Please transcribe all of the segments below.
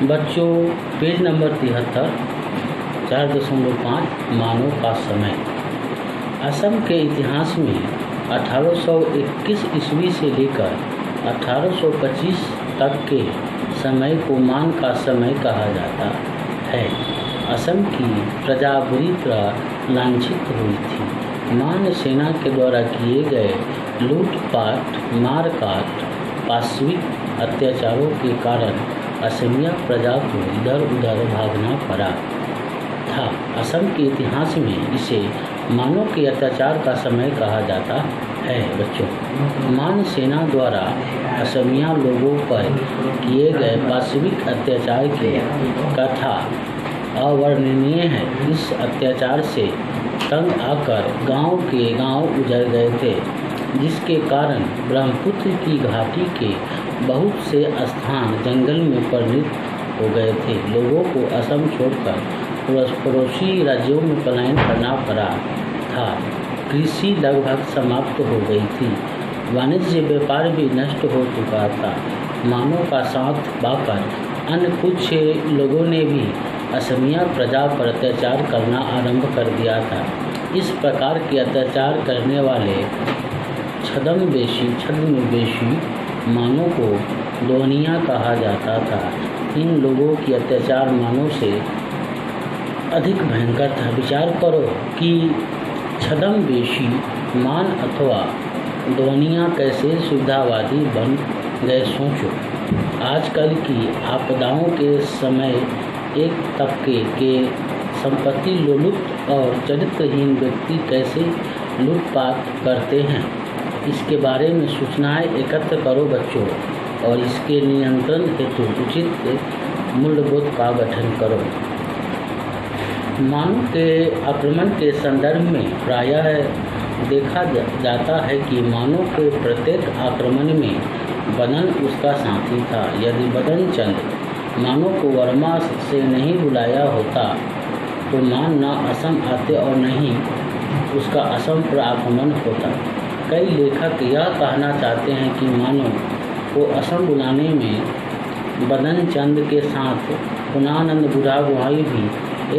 बच्चों, page number 73, 4.5 मानव का समय। असम के इतिहास में 1821 ईस्वी से लेकर 1825 तक के समय को मान का समय कहा जाता है। असम की प्रजा बुरी तरह लांछित हुई थी। मान सेना के द्वारा किए गए लूटपाट, मारकाट, पाशविक अत्याचारों के कारण असमिया प्रजा को इधर उधर भागना पड़ा था। असम के इतिहास में इसे मानों के अत्याचार का समय कहा जाता है। बच्चों, मान सेना द्वारा असमिया लोगों पर किए गए पाशविक अत्याचार की कथा अवर्णनीय है। इस अत्याचार से तंग आकर गांव के गांव उजड़ गए थे, जिसके कारण ब्रह्मपुत्र की घाटी के बहुत से स्थान जंगल में परिणत हो गए थे। लोगों को असम छोड़कर पड़ोसी राज्यों में पलायन करना पड़ा था। कृषि लगभग समाप्त हो गई थी। वाणिज्य व्यापार भी नष्ट हो चुका था। मानव का साथ पाकर अन्य कुछ लोगों ने भी असमिया प्रजा पर अत्याचार करना आरंभ कर दिया था। इस प्रकार के अत्याचार करने वाले छद्मवेशी मानव को दोनिया कहा जाता था। इन लोगों की अत्याचार मानव से अधिक भयंकर था। विचार करो कि छद्मवेशी मान अथवा दोनिया कैसे सुविधावादी बन गए। सोचो, आजकल की आपदाओं के समय एक तबके के संपत्ति लोलुप और चरित्रहीन व्यक्ति कैसे लूटपाट करते हैं, इसके बारे में सूचनाएं एकत्र करो बच्चों, और इसके नियंत्रण हेतु उचित मूल्यबोध का गठन करो। मानव के आक्रमण के संदर्भ में प्रायः देखा जाता है कि मानव के प्रत्येक आक्रमण में बदन उसका साथी था। यदि बदन चंद मानव को वर्मा से नहीं बुलाया होता तो मान न असम आते और न ही उसका असम पर आक्रमण होता। कई लेखक यह कहना चाहते हैं कि मानव को असम बुलाने में बदन चंद के साथ पुनानंद बुढ़ागुहाई भी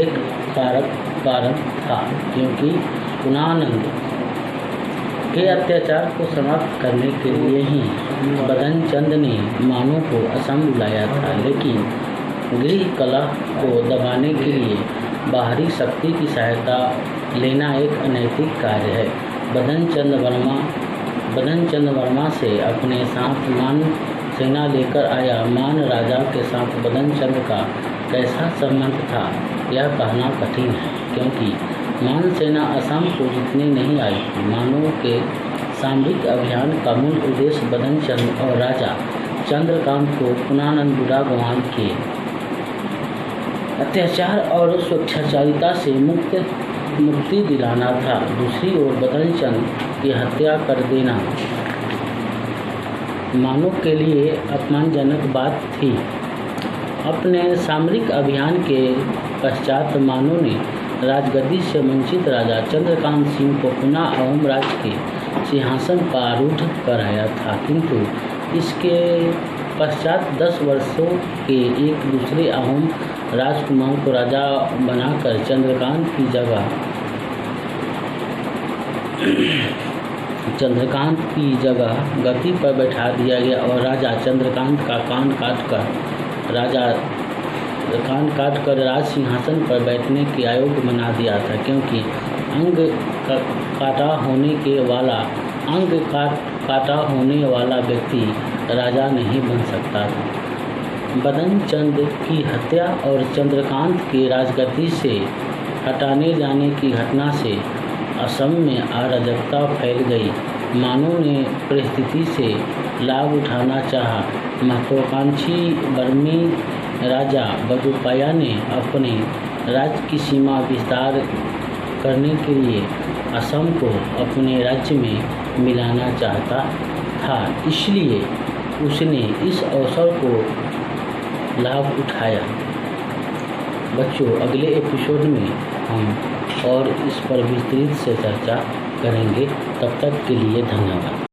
एक कारक था, क्योंकि पुनानंद के अत्याचार को समाप्त करने के लिए ही बदन चंद ने मानव को असम बुलाया था। लेकिन गृह कलह को दबाने के लिए बाहरी शक्ति की सहायता लेना एक अनैतिक कार्य है। बदन चंद वर्मा से अपने साथ मान सेना लेकर आया। मान राजा के साथ बदन चंद का कैसा संबंध था, यह कहना कठिन है, क्योंकि मान सेना असम को जीतने नहीं आई थी। मानव के सामरिक अभियान का मूल उद्देश्य बदन चंद और राजा चंद्रकांत को पुनानंद बुढ़ागुहाई के अत्याचार और स्वेच्छाचारिता से मुक्ति दिलाना था। दूसरी ओर बदन चंद की हत्या कर देना मानव के लिए अपमानजनक बात थी। अपने सामरिक अभियान के पश्चात मानव ने राजगद्दी से वंचित राजा चंद्रकांत सिंह को पुनः अहोम राज्य के सिंहासन पर आरूढ़ कराया था, किंतु इसके पश्चात 10 वर्षों के एक दूसरे अहोम राजकुमार को राजा बनाकर चंद्रकांत की जगह गद्दी पर बैठा दिया गया और राजा चंद्रकांत का कान काट कर राज सिंहासन पर बैठने के अयोग्य बना दिया था, क्योंकि अंग काटा होने वाला व्यक्ति राजा नहीं बन सकता था। बदन चंद की हत्या और चंद्रकांत के राजगद्दी से हटाने जाने की घटना से असम में अराजकता फैल गई। मानव ने परिस्थिति से लाभ उठाना चाहा। महत्वाकांक्षी बर्मी राजा बजुपाया ने अपने राज्य की सीमा विस्तार करने के लिए असम को अपने राज्य में मिलाना चाहता था, इसलिए उसने इस अवसर को लाभ उठाया। बच्चों, अगले एपिसोड में हम और इस पर विस्तृत से चर्चा करेंगे। तब तक के लिए धन्यवाद।